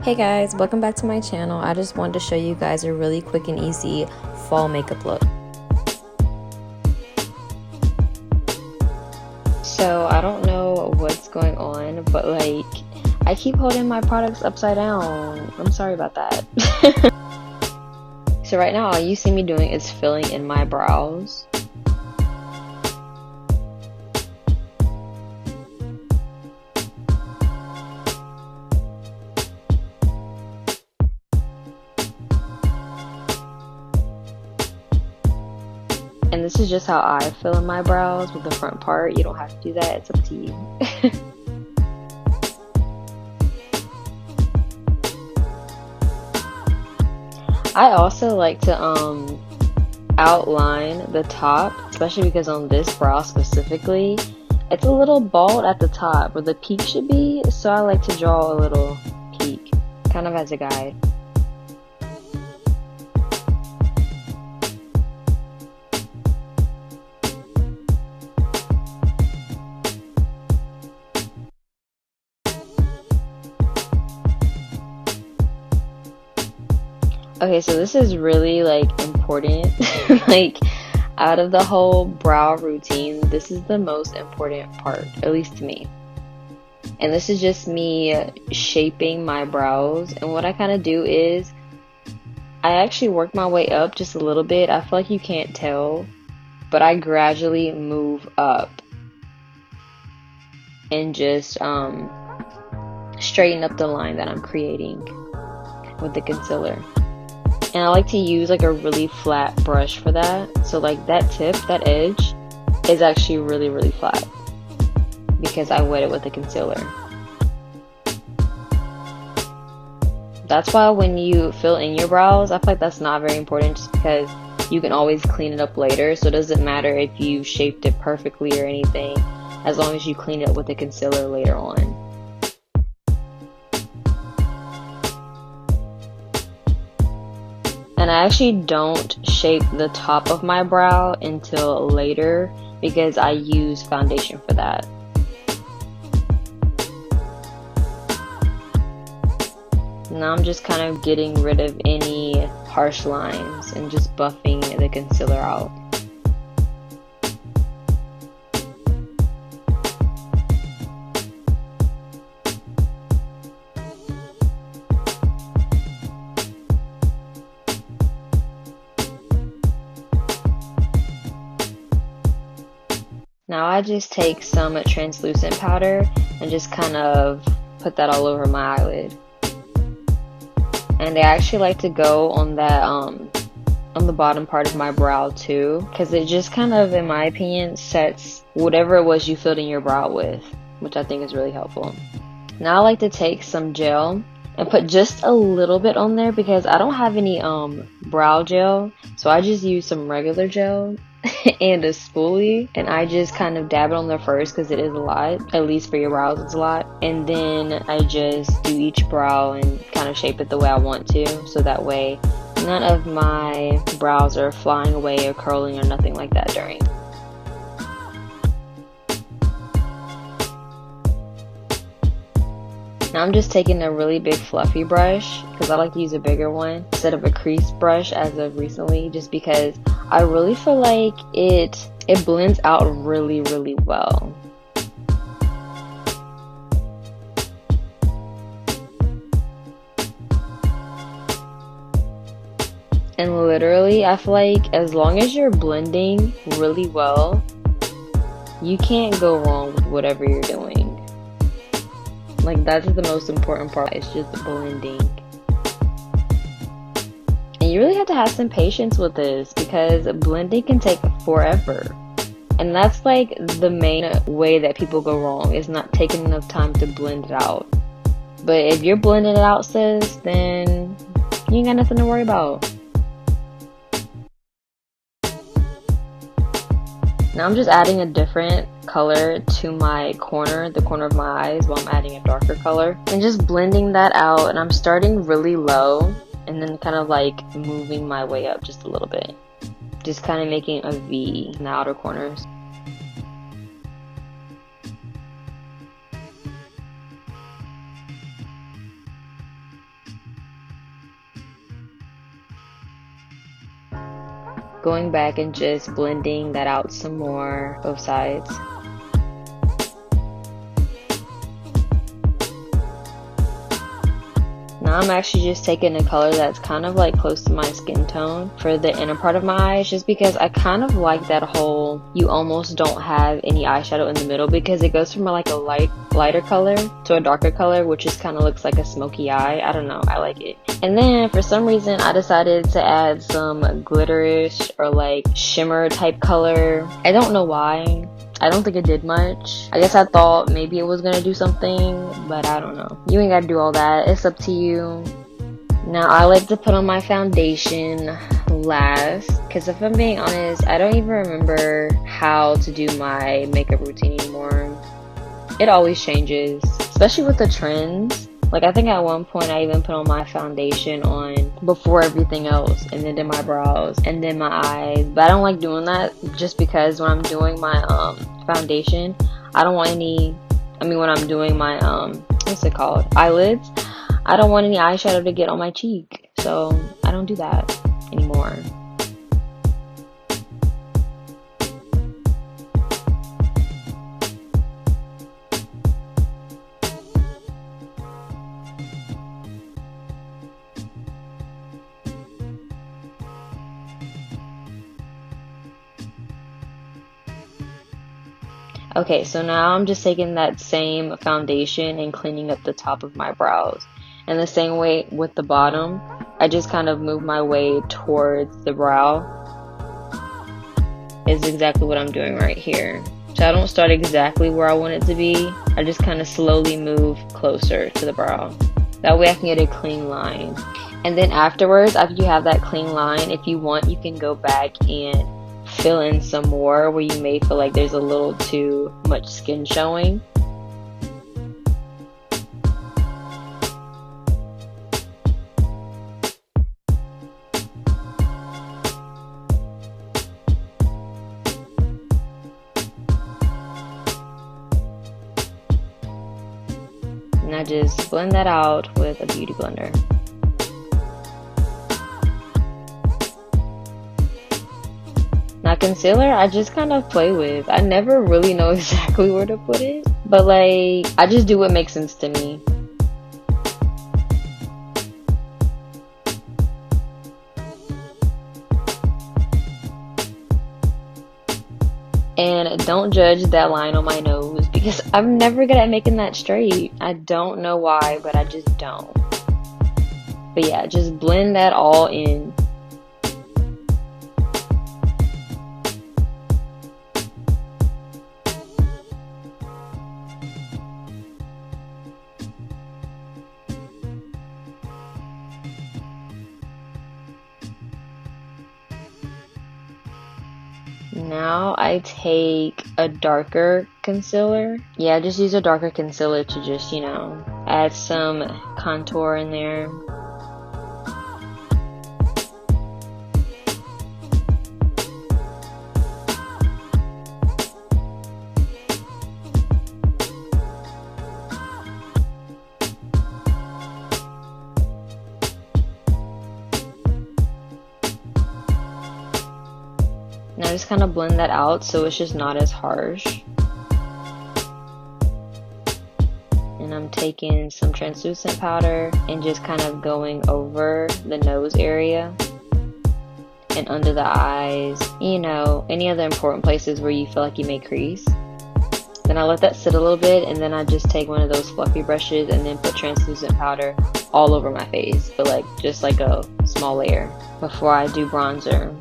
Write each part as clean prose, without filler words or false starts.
Hey guys, welcome back to my channel. I just wanted to show you guys a really quick and easy fall makeup look. So I don't know what's going on, but like I keep holding my products upside down. I'm sorry about that. So right now all you see me doing is filling in my brows. And this is just how I fill in my brows with the front part. You don't have to do that, it's up to you. I also like to outline the top, especially because on this brow specifically, it's a little bald at the top where the peak should be, so I like to draw a little peak, kind of as a guide. Okay, so this is really like important. Like out of the whole brow routine, this is the most important part, at least to me. And this is just me shaping my brows. And what I kind of do is I actually work my way up just a little bit. I feel like you can't tell, but I gradually move up and just straighten up the line that I'm creating with the concealer. And I like to use like a really flat brush for that. So like that tip, that edge is actually really flat because I wet it with the concealer. That's why when you fill in your brows, I feel like that's not very important just because you can always clean it up later. So it doesn't matter if you shaped it perfectly or anything, as long as you clean it up with the concealer later on. And I actually don't shape the top of my brow until later because I use foundation for that. Now I'm just kind of getting rid of any harsh lines and just buffing the concealer out. Now I just take some translucent powder and just kind of put that all over my eyelid. And I actually like to go on that on the bottom part of my brow too, because it just kind of, in my opinion, sets whatever it was you filled in your brow with, which I think is really helpful. Now I like to take some gel and put just a little bit on there because I don't have any brow gel, so I just use some regular gel and a spoolie, and I just kind of dab it on there first because it is a lot, at least for your brows it's a lot, and then I just do each brow and kind of shape it the way I want to, so that way none of my brows are flying away or curling or nothing like that during. Now I'm just taking a really big fluffy brush because I like to use a bigger one instead of a crease brush as of recently, just because I really feel like it blends out really well. And literally I feel like as long as you're blending really well, you can't go wrong with whatever you're doing. Like that's the most important part, it's just blending. And you really have to have some patience with this because blending can take forever. And that's like the main way that people go wrong, is not taking enough time to blend it out. But if you're blending it out, sis, then you ain't got nothing to worry about. Now I'm just adding a different color to my corner, the corner of my eyes, while I'm adding a darker color. And just blending that out, and I'm starting really low and then kind of like moving my way up just a little bit. Just kind of making a V in the outer corners. going back and just blending that out some more, both sides. Now I'm actually just taking a color that's kind of like close to my skin tone for the inner part of my eyes, just because I kind of like that whole you almost don't have any eyeshadow in the middle, because it goes from like a lighter color to a darker color, which just kind of looks like a smoky eye. I don't know, I like it. And then for some reason I decided to add some glitterish or like shimmer type color. I don't know why. I don't think it did much. I guess I thought maybe it was gonna do something, but I don't know. You ain't gotta do all that. It's up to you. Now I like to put on my foundation last, because if I'm being honest, I don't even remember how to do my makeup routine anymore. It always changes, especially with the trends. Like, I think at one point I even put on my foundation on before everything else, and then did my brows and then my eyes. But I don't like doing that, just because when I'm doing my foundation, I don't want any, when I'm doing my what's it called, eyelids, I don't want any eyeshadow to get on my cheek, so I don't do that anymore. Okay, so now I'm just taking that same foundation and cleaning up the top of my brows. And the same way with the bottom, I just kind of move my way towards the brow. Is exactly what I'm doing right here. So I don't start exactly where I want it to be. I just kind of slowly move closer to the brow. That way I can get a clean line. And then afterwards, after you have that clean line, if you want, you can go back and fill in some more where you may feel like there's a little too much skin showing. And I just blend that out with a beauty blender. Now concealer, I just kind of play with. I never really know exactly where to put it, but like, I just do what makes sense to me. And don't judge that line on my nose, because I'm never good at making that straight. I don't know why, but I just don't. But yeah, just blend that all in. Now I take a darker concealer. Yeah, just use a darker concealer to just, add some contour in there. Now just kind of blend that out so it's just not as harsh. And I'm taking some translucent powder and just kind of going over the nose area and under the eyes, any other important places where you feel like you may crease. Then I let that sit a little bit, and then I just take one of those fluffy brushes and then put translucent powder all over my face, but just like a small layer before I do bronzer.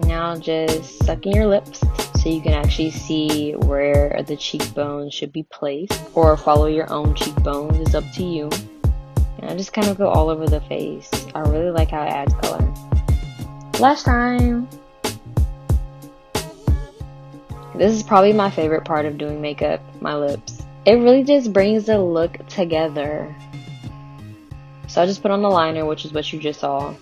Now just suck in your lips so you can actually see where the cheekbones should be placed, or follow your own cheekbones, it's up to you. And I just kind of go all over the face. I really like how it adds color. Last time. This is probably my favorite part of doing makeup, my lips. It really just brings the look together. So I just put on the liner, which is what you just saw.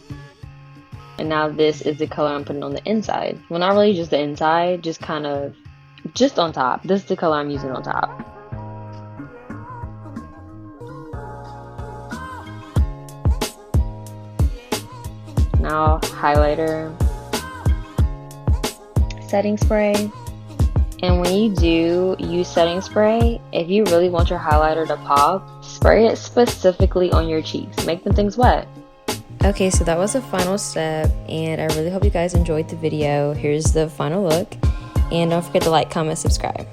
And now this is the color I'm putting on the inside. Well, not really just the inside, just kind of, just on top. This is the color I'm using on top. Now, highlighter, setting spray. And when you do use setting spray, if you really want your highlighter to pop, spray it specifically on your cheeks. Make the things wet. Okay, so that was the final step, and I really hope you guys enjoyed the video. Here's the final look, and don't forget to like, comment, subscribe.